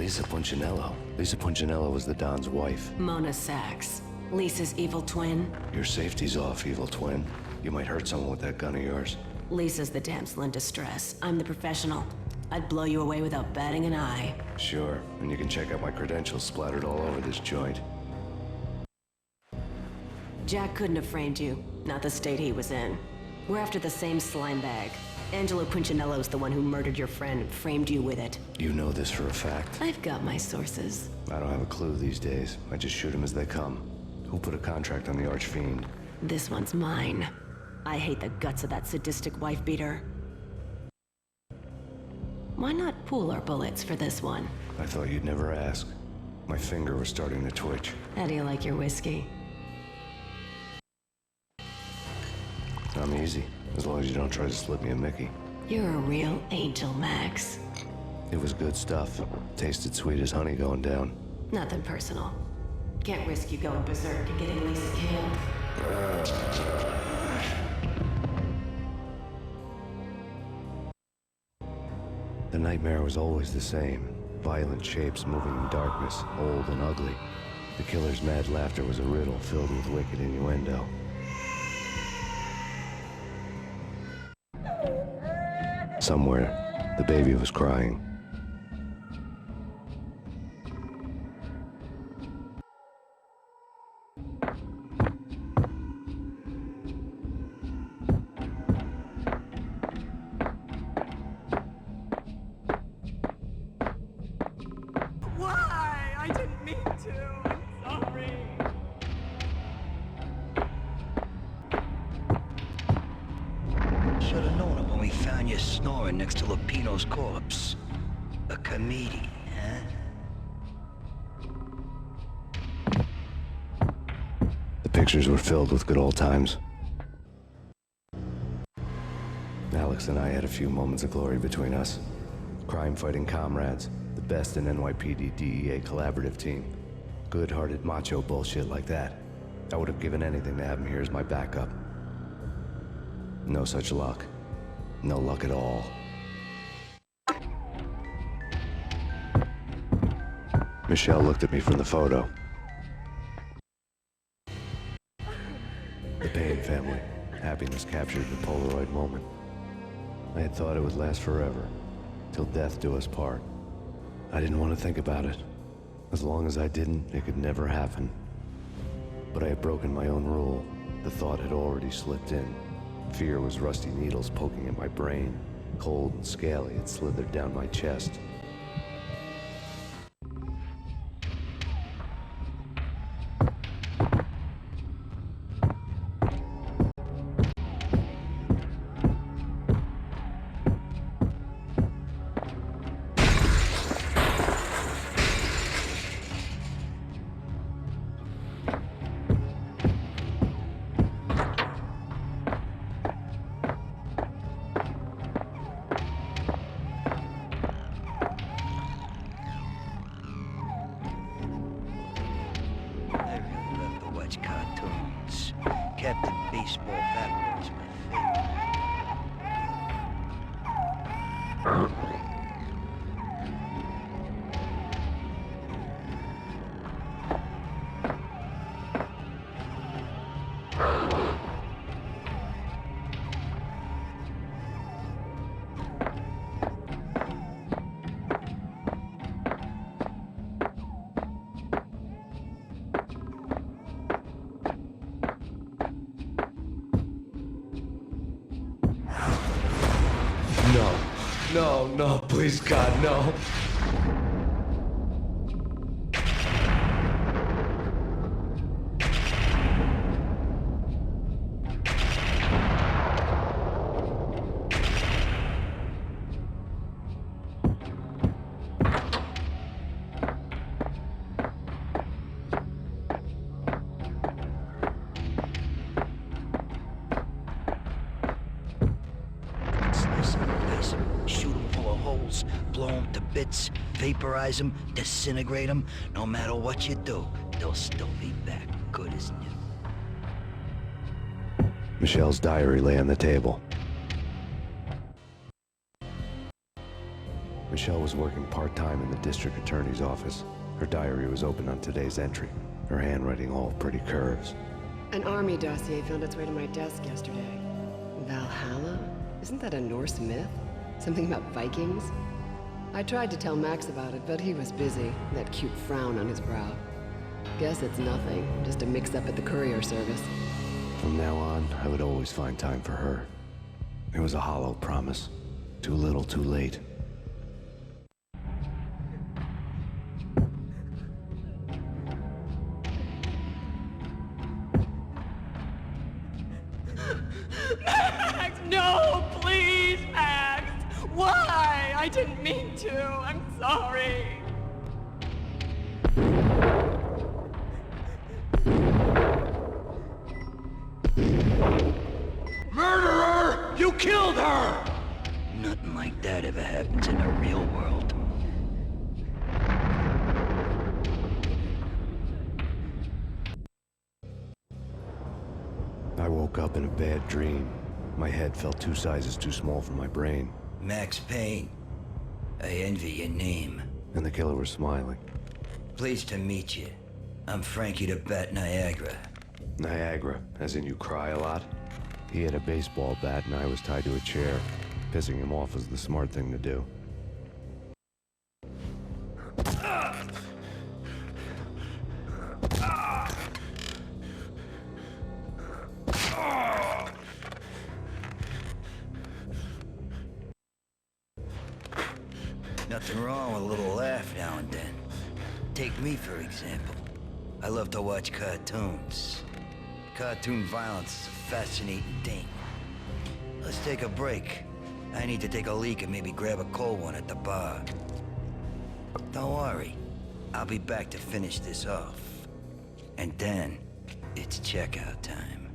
Lisa Punchinello. Lisa Punchinello was the Don's wife. Mona Sachs. Lisa's evil twin. Your safety's off, evil twin. You might hurt someone with that gun of yours. Lisa's the damsel in distress. I'm the professional. I'd blow you away without batting an eye. Sure, and you can check out my credentials splattered all over this joint. Jack couldn't have framed you. Not the state he was in. We're after the same slime bag. Angelo Punchinello's the one who murdered your friend and framed you with it. You know this for a fact. I've got my sources. I don't have a clue these days. I just shoot them as they come. Who put a contract on the Archfiend? This one's mine. I hate the guts of that sadistic wife-beater. Why not pool our bullets for this one? I thought you'd never ask. My finger was starting to twitch. How do you like your whiskey? I'm easy, as long as you don't try to slip me a Mickey. You're a real angel, Max. It was good stuff. Tasted sweet as honey going down. Nothing personal. Can't risk you going berserk and getting Lisa killed. The nightmare was always the same. Violent shapes moving in darkness, old and ugly. The killer's mad laughter was a riddle filled with wicked innuendo. Somewhere, the baby was crying. Why? I didn't mean to. I'm sorry. Should have known it when we found you snoring next to Lupino's corpse. A comedian, huh? The pictures were filled with good old times. Alex and I had a few moments of glory between us. Crime-fighting comrades, the best in NYPD DEA collaborative team. Good-hearted macho bullshit like that. I would have given anything to have him here as my backup. No such luck. No luck at all. Michelle looked at me from the photo. The PAYNE family. Happiness captured the Polaroid moment. I had thought it would last forever, till death do us part. I didn't want to think about it. As long as I didn't, it could never happen. But I had broken my own rule. The thought had already slipped in. Fear was rusty needles poking at my brain. Cold and scaly, it slithered down my chest. Cartoons. Captain Baseball Bat was my favorite. No, please God, no. Shoot them full of holes, blow them to bits, vaporize them, disintegrate them. No matter what you do, they'll still be back good as new. Michelle's diary lay on the table. Michelle was working part-time in the district attorney's office. Her diary was open on today's entry, her handwriting all pretty curves. An army dossier found its way to my desk yesterday. Valhalla? Isn't that a Norse myth? Something about Vikings? I tried to tell Max about it, but he was busy, that cute frown on his brow. Guess it's nothing, just a mix-up at the courier service. From now on, I would always find time for her. It was a hollow promise. Too little, too late. Max, no, please, Max. Why? I didn't mean to. I'm sorry. Murderer! You killed her! Nothing like that ever happens in the real world. I woke up in a bad dream. My head felt 2 sizes too small for my brain. Max Payne. I envy your name. And the killer was smiling. Pleased to meet you. I'm Frankie the Bat Niagara. Niagara, as in you cry a lot? He had a baseball bat and I was tied to a chair. Pissing him off was the smart thing to do. Nothing wrong with a little laugh now and then. Take me, for example. I love to watch cartoons. Cartoon violence is a fascinating thing. Let's take a break. I need to take a leak and maybe grab a cold one at the bar. Don't worry. I'll be back to finish this off. And then, it's checkout time.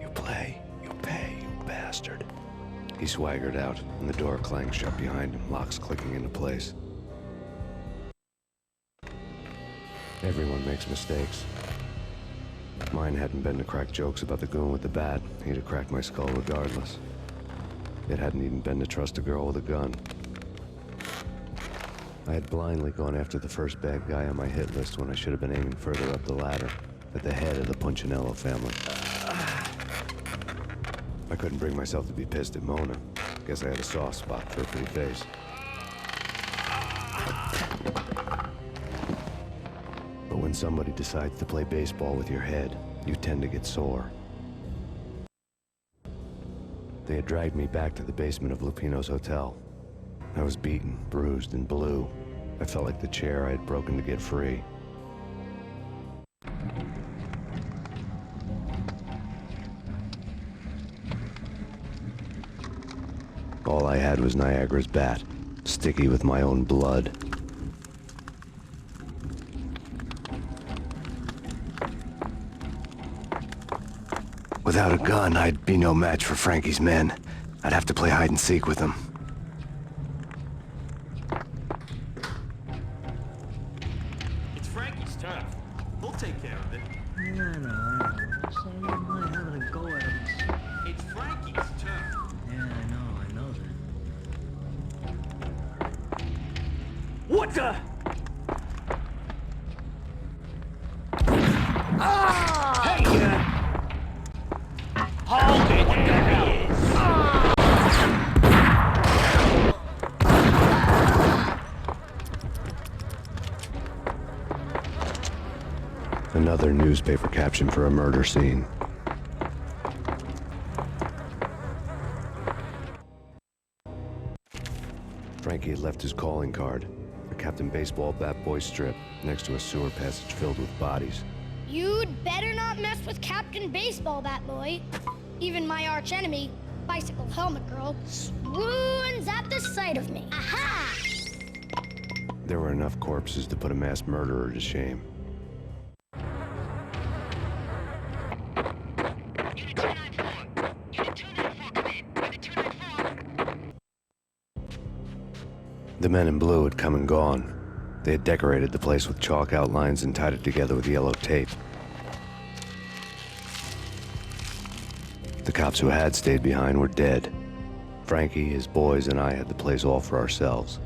You play, you pay, you bastard. He swaggered out, and the door clanged shut behind him, locks clicking into place. Everyone makes mistakes. Mine hadn't been to crack jokes about the goon with the bat. He'd have cracked my skull regardless. It hadn't even been to trust a girl with a gun. I had blindly gone after the first bad guy on my hit list when I should have been aiming further up the ladder, at the head of the Punchinello family. I couldn't bring myself to be pissed at Mona. Guess I had a soft spot for a pretty face. But when somebody decides to play baseball with your head, you tend to get sore. They had dragged me back to the basement of Lupino's hotel. I was beaten, bruised, and blue. I felt like the chair I had broken to get free. All I had was Niagara's bat, sticky with my own blood. Without a gun, I'd be no match for Frankie's men. I'd have to play hide and seek with them. It's Frankie's turf. We'll take care of it. I know. So I don't mind having a go at him. It's Frankie's turf. Yeah, I know that. What the? Hold it! What the hell is? Another newspaper caption for a murder scene. Frankie had left his calling card, a Captain Baseball bat boy strip, next to a sewer passage filled with bodies. You'd better not mess with Captain Baseball Bat Boy. Even my archenemy, Bicycle Helmet Girl, swoons at the sight of me. Aha! There were enough corpses to put a mass murderer to shame. Unit 294. Unit 294, come in. Unit 294. The men in blue had come and gone. They had decorated the place with chalk outlines and tied it together with yellow tape. The cops who had stayed behind were dead. Frankie, his boys, and I had the place all for ourselves.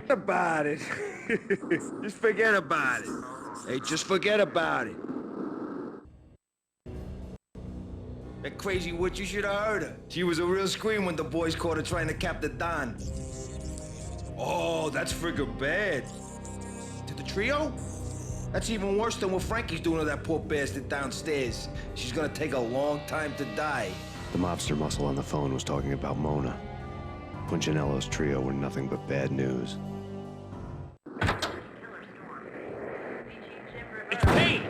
About it. Just forget about it. Hey, just forget about it. That crazy witch, you should have heard her. She was a real scream when the boys caught her trying to cap the Don. Oh, that's friggin' bad. To the trio? That's even worse than what Frankie's doing to that poor bastard downstairs. She's gonna take a long time to die. The mobster muscle on the phone was talking about Mona. Punchinello's trio were nothing but bad news. It's Payne!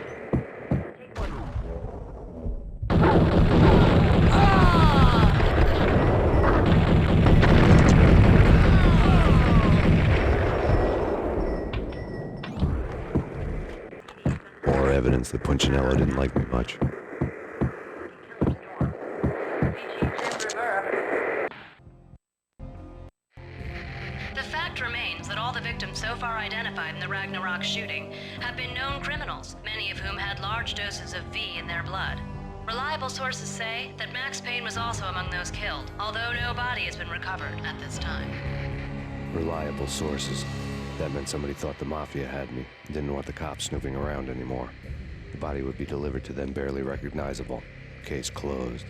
More evidence that Punchinello didn't like me much. The fact remains that all the victims so far identified in the Ragnarok shooting have been known criminals, many of whom had large doses of V in their blood. Reliable sources say that Max Payne was also among those killed, although no body has been recovered at this time. Reliable sources. That meant somebody thought the Mafia had me, and didn't want the cops snooping around anymore. The body would be delivered to them barely recognizable. Case closed.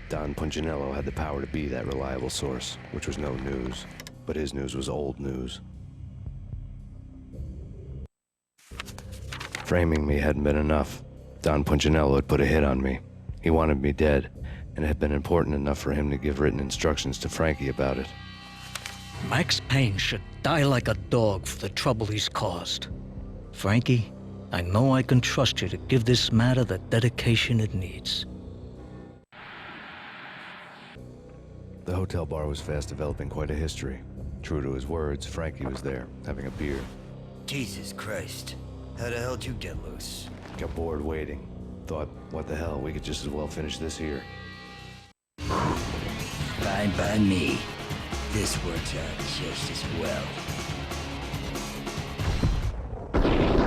Don Punchinello had the power to be that reliable source, which was no news. But his news was old news. Framing me hadn't been enough. Don Punchinello had put a hit on me. He wanted me dead, and it had been important enough for him to give written instructions to Frankie about it. Max Payne should die like a dog for the trouble he's caused. Frankie, I know I can trust you to give this matter the dedication it needs. The hotel bar was fast developing quite a history. True to his words, Frankie was there, having a beer. Jesus Christ. How the hell did you get loose? Got bored waiting. Thought, what the hell, we could just as well finish this here. Fine by me. This works out just as well. Thank you.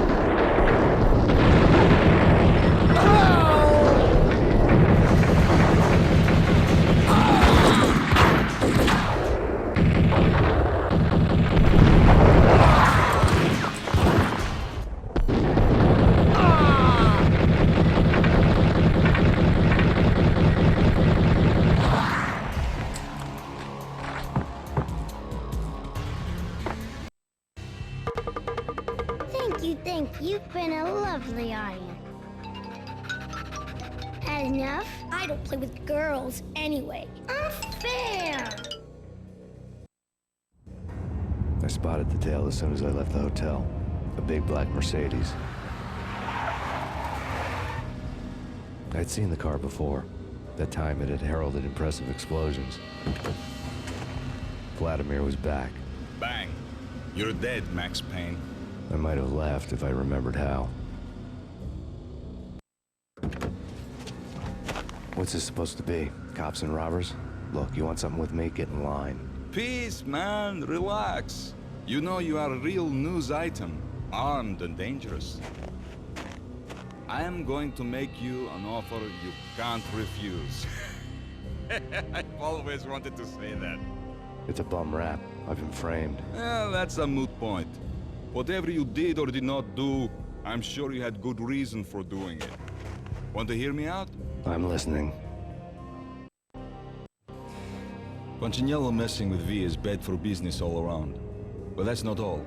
You've been a lovely audience. Had enough? I don't play with girls anyway. Unfair! I spotted the tail as soon as I left the hotel. A big black Mercedes. I'd seen the car before. That time it had heralded impressive explosions. Vladimir was back. Bang. You're dead, Max Payne. I might have laughed if I remembered how. What's this supposed to be? Cops and robbers? Look, you want something with me? Get in line. Peace, man. Relax. You know you are a real news item. Armed and dangerous. I am going to make you an offer you can't refuse. I've always wanted to say that. It's a bum rap. I've been framed. Well, that's a moot point. Whatever you did or did not do, I'm sure you had good reason for doing it. Want to hear me out? I'm listening. Punchinello messing with V is bad for business all around. But that's not all.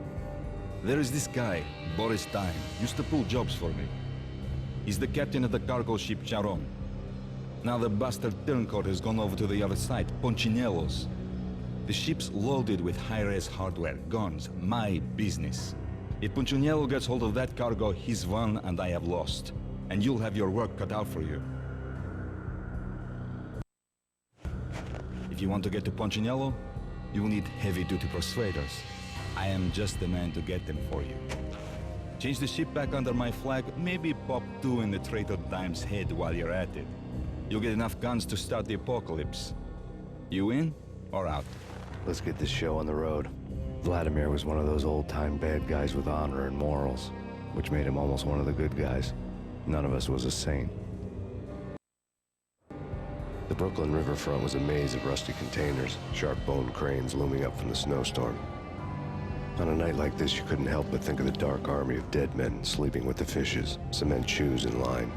There is this guy, Boris Time, used to pull jobs for me. He's the captain of the cargo ship Charon. Now the bastard turncoat has gone over to the other side, Punchinello's. The ship's loaded with high-res hardware, guns, my business. If Punchinello gets hold of that cargo, he's won and I have lost. And you'll have your work cut out for you. If you want to get to Punchinello, you'll need heavy-duty persuaders. I am just the man to get them for you. Change the ship back under my flag, maybe pop 2 in the traitor Dime's head while you're at it. You'll get enough guns to start the apocalypse. You in or out? Let's get this show on the road. Vladimir was one of those old-time bad guys with honor and morals, which made him almost one of the good guys. None of us was a saint. The Brooklyn riverfront was a maze of rusty containers, sharp bone cranes looming up from the snowstorm. On a night like this, you couldn't help but think of the dark army of dead men sleeping with the fishes, cement shoes in line.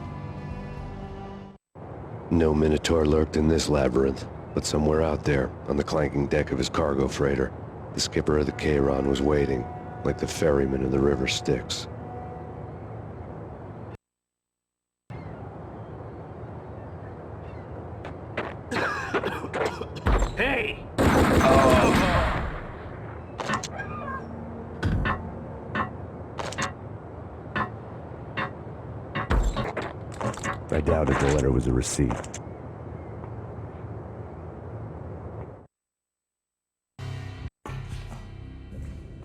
No Minotaur lurked in this labyrinth, but somewhere out there, on the clanking deck of his cargo freighter, the skipper of the Chiron was waiting, like the ferryman of the river Styx. Hey! I doubted the letter was a receipt.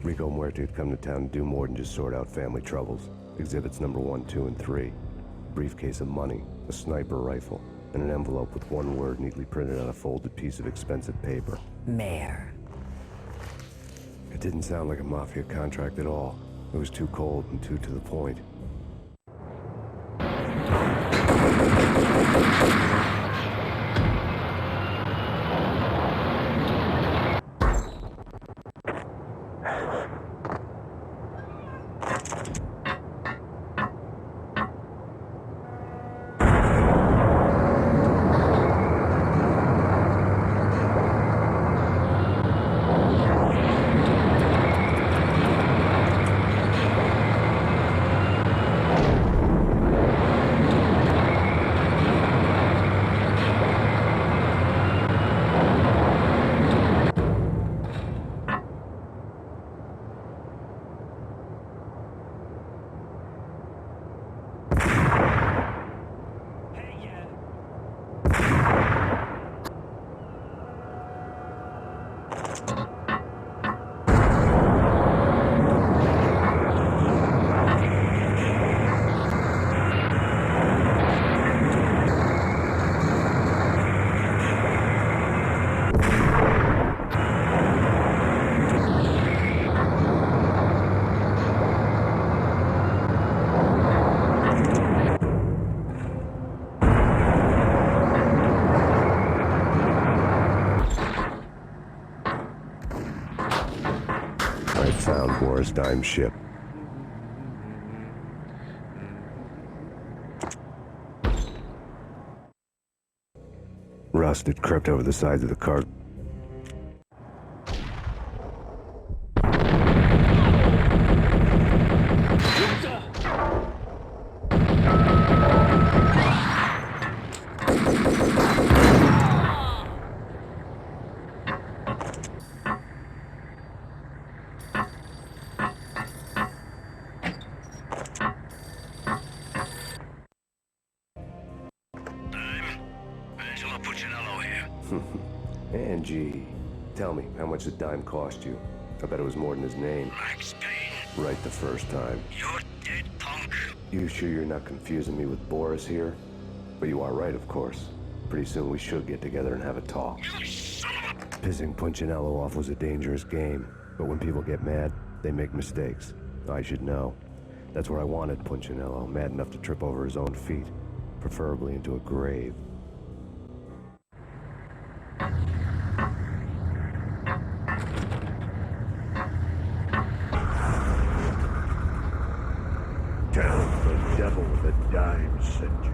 Rico Muerto had come to town to do more than just sort out family troubles. Exhibits number 1, 2, and 3. A briefcase of money, a sniper rifle, and an envelope with one word neatly printed on a folded piece of expensive paper. Mayor. It didn't sound like a mafia contract at all. It was too cold and too to the point. I found Boris Dime's ship. Rust had crept over the sides of the car. Angie, tell me, how much did Dime cost you? I bet it was more than his name. Max Payne, Right the first time. you're dead, punk. You sure you're not confusing me with Boris here? But you are right, of course. Pretty soon we should get together and have a talk. You son of a... Pissing Punchinello off was a dangerous game, but when people get mad, they make mistakes. I should know. That's where I wanted Punchinello, mad enough to trip over his own feet, preferably into a grave. Tell the devil that Dime sent you.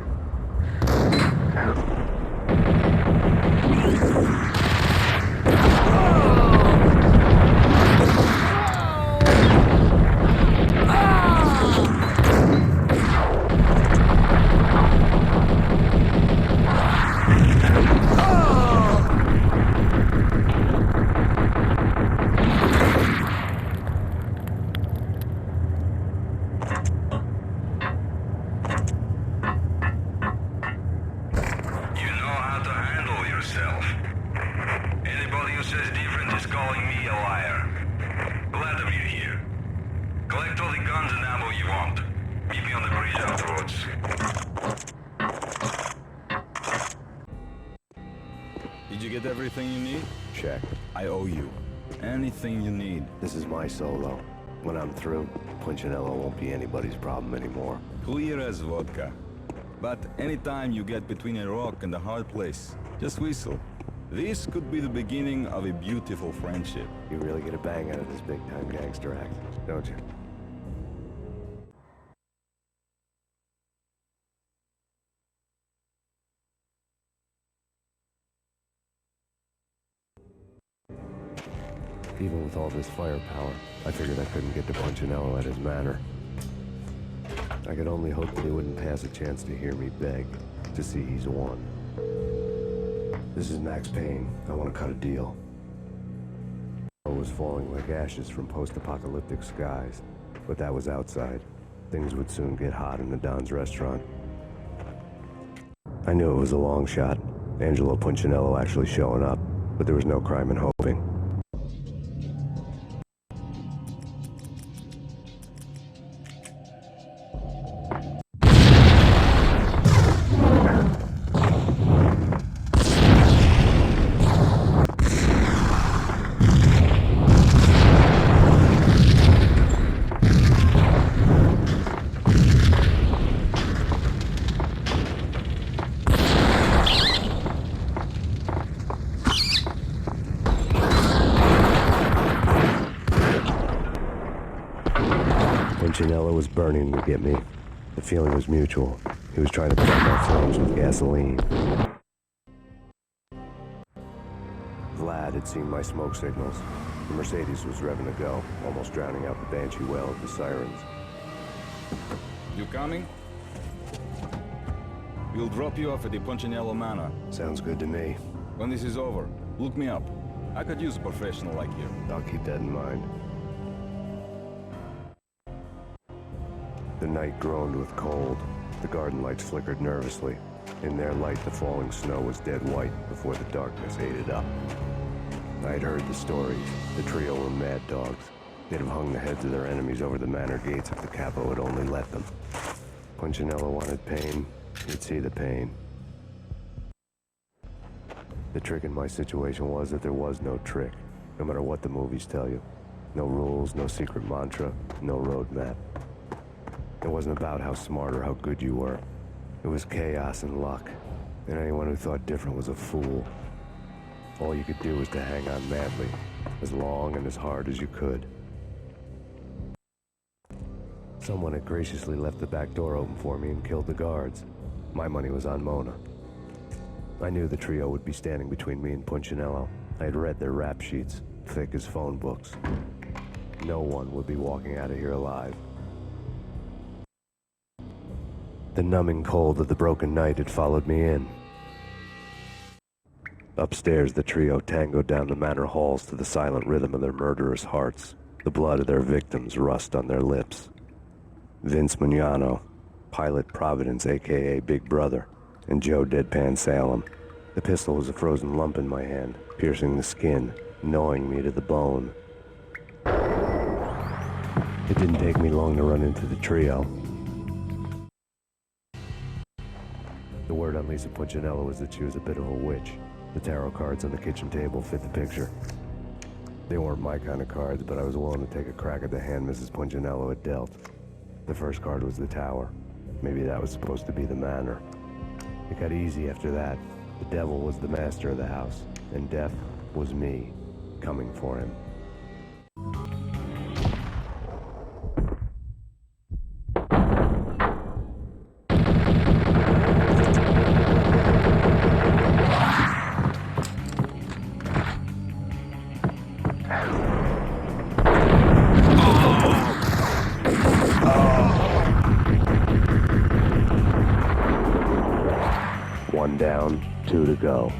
Did you get everything you need? Check. I owe you. Anything you need. This is my solo. When I'm through, Punchinello won't be anybody's problem anymore. Clear as vodka. But anytime you get between a rock and a hard place, just whistle. This could be the beginning of a beautiful friendship. You really get a bang out of this big-time gangster act, don't you? Even with all this firepower, I figured I couldn't get to Punchinello at his manor. I could only hope that he wouldn't pass a chance to hear me beg, to see he's won. This is Max Payne. I want to cut a deal. I was falling like ashes from post-apocalyptic skies, but that was outside. Things would soon get hot in the Don's restaurant. I knew it was a long shot, Angelo Punchinello actually showing up, but there was no crime in hoping. Punchinello was burning to get me. The feeling was mutual. He was trying to put out my flames with gasoline. Vlad had seen my smoke signals. The Mercedes was revving to go, almost drowning out the banshee wail of the sirens. You coming? We'll drop you off at the Punchinello Manor. Sounds good to me. When this is over, look me up. I could use a professional like you. I'll keep that in mind. The night groaned with cold. The garden lights flickered nervously. In their light, the falling snow was dead white before the darkness ate it up. I'd heard the stories. The trio were mad dogs. They'd have hung the heads of their enemies over the manor gates if the capo had only let them. Punchinello wanted pain. He'd see the pain. The trick in my situation was that there was no trick, no matter what the movies tell you. No rules, no secret mantra, no roadmap. It wasn't about how smart or how good you were. It was chaos and luck, and anyone who thought different was a fool. All you could do was to hang on madly, as long and as hard as you could. Someone had graciously left the back door open for me and killed the guards. My money was on Mona. I knew the trio would be standing between me and Punchinello. I had read their rap sheets, thick as phone books. No one would be walking out of here alive. The numbing cold of the broken night had followed me in. Upstairs, the trio tangoed down the manor halls to the silent rhythm of their murderous hearts, the blood of their victims rust on their lips. Vince Mugnano, Pilot Providence, a.k.a. Big Brother, and Joe Deadpan Salem. The pistol was a frozen lump in my hand, piercing the skin, gnawing me to the bone. It didn't take me long to run into the trio. The word on Lisa Punchinello was that she was a bit of a witch. The tarot cards on the kitchen table fit the picture. They weren't my kind of cards, but I was willing to take a crack at the hand Mrs. Punchinello had dealt. The first card was the tower. Maybe that was supposed to be the manor. It got easy after that. The devil was the master of the house, and death was me, coming for him. One down, two to go.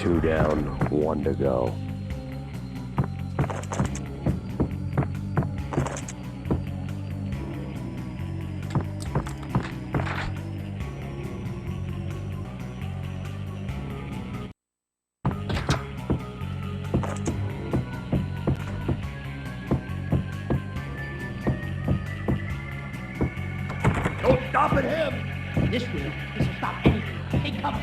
Two down, one to go. stopping him. This will stop anything. Take cover.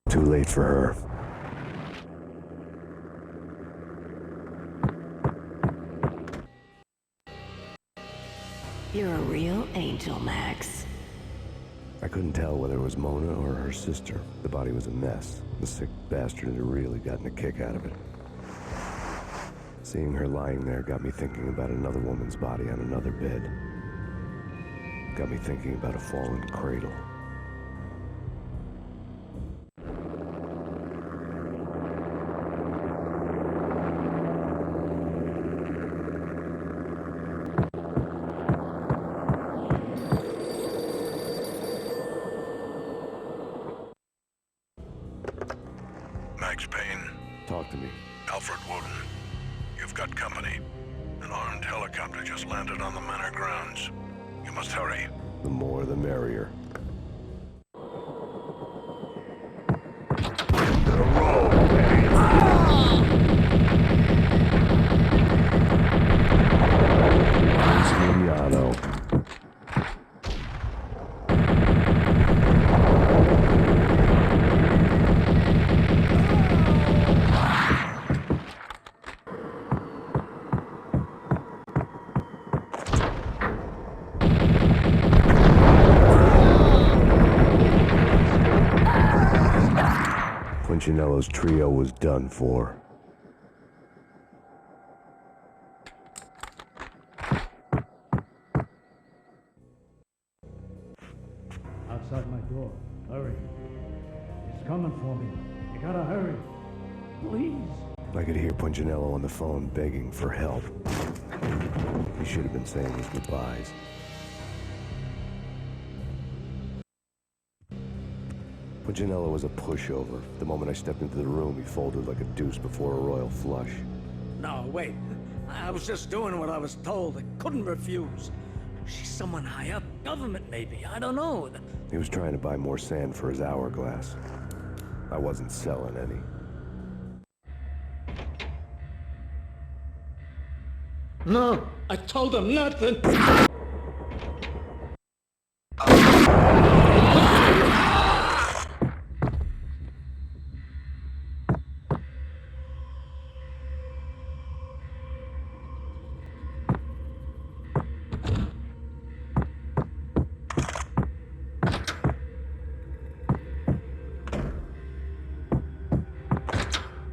Too late for her. You're a real angel, Max. I couldn't tell whether it was Mona or her sister. The body was a mess. The sick bastard had really gotten a kick out of it. Seeing her lying there got me thinking about another woman's body on another bed. Got me thinking about a fallen cradle. Max Payne. Talk to me. Alfred Woden. You've got company. An armed helicopter just landed on the manor grounds. You must hurry. The more the merrier. Mignano. Punchinello's trio was done for. Outside my door. Hurry. It's coming for me. You gotta hurry. Please. I could hear Punchinello on the phone begging for help. He should have been saying his goodbyes. Punchinello was a pushover. The moment I stepped into the room, he folded like a deuce before a royal flush. No, wait. I was just doing what I was told. I couldn't refuse. She's someone high up. Government, maybe. I don't know. He was trying to buy more sand for his hourglass. I wasn't selling any. No, I told him nothing.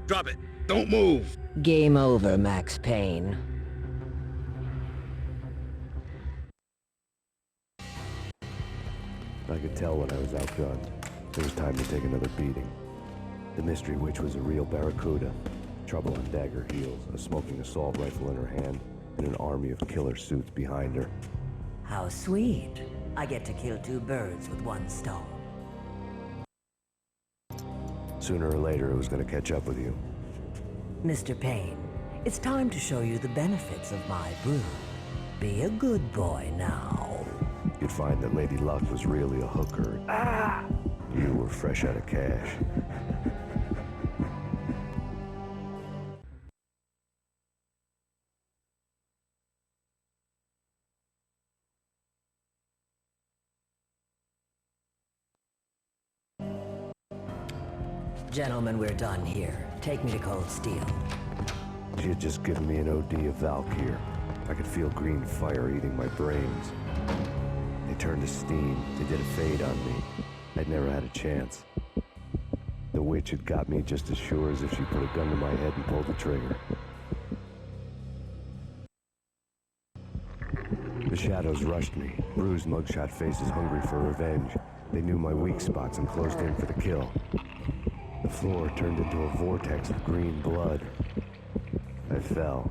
Drop it. Don't move. Game over, Max Payne. I could tell when I was outgunned. It was time to take another beating. The mystery witch was a real barracuda. Trouble on dagger heels, a smoking assault rifle in her hand, and an army of killer suits behind her. How sweet. I get to kill two birds with one stone. Sooner or later, it was going to catch up with you. Mr. Payne, it's time to show you the benefits of my brew. Be a good boy now. You'd find that Lady Luck was really a hooker. Ah! You were fresh out of cash. Gentlemen, we're done here. Take me to Cold Steel. She had just given me an OD of Valkyr. I could feel green fire eating my brains. They turned to steam. They did a fade on me. I'd never had a chance. The witch had got me just as sure as if she put a gun to my head and pulled the trigger. The shadows rushed me, bruised mugshot faces hungry for revenge. They knew my weak spots and closed in for the kill. The floor turned into a vortex of green blood. I fell,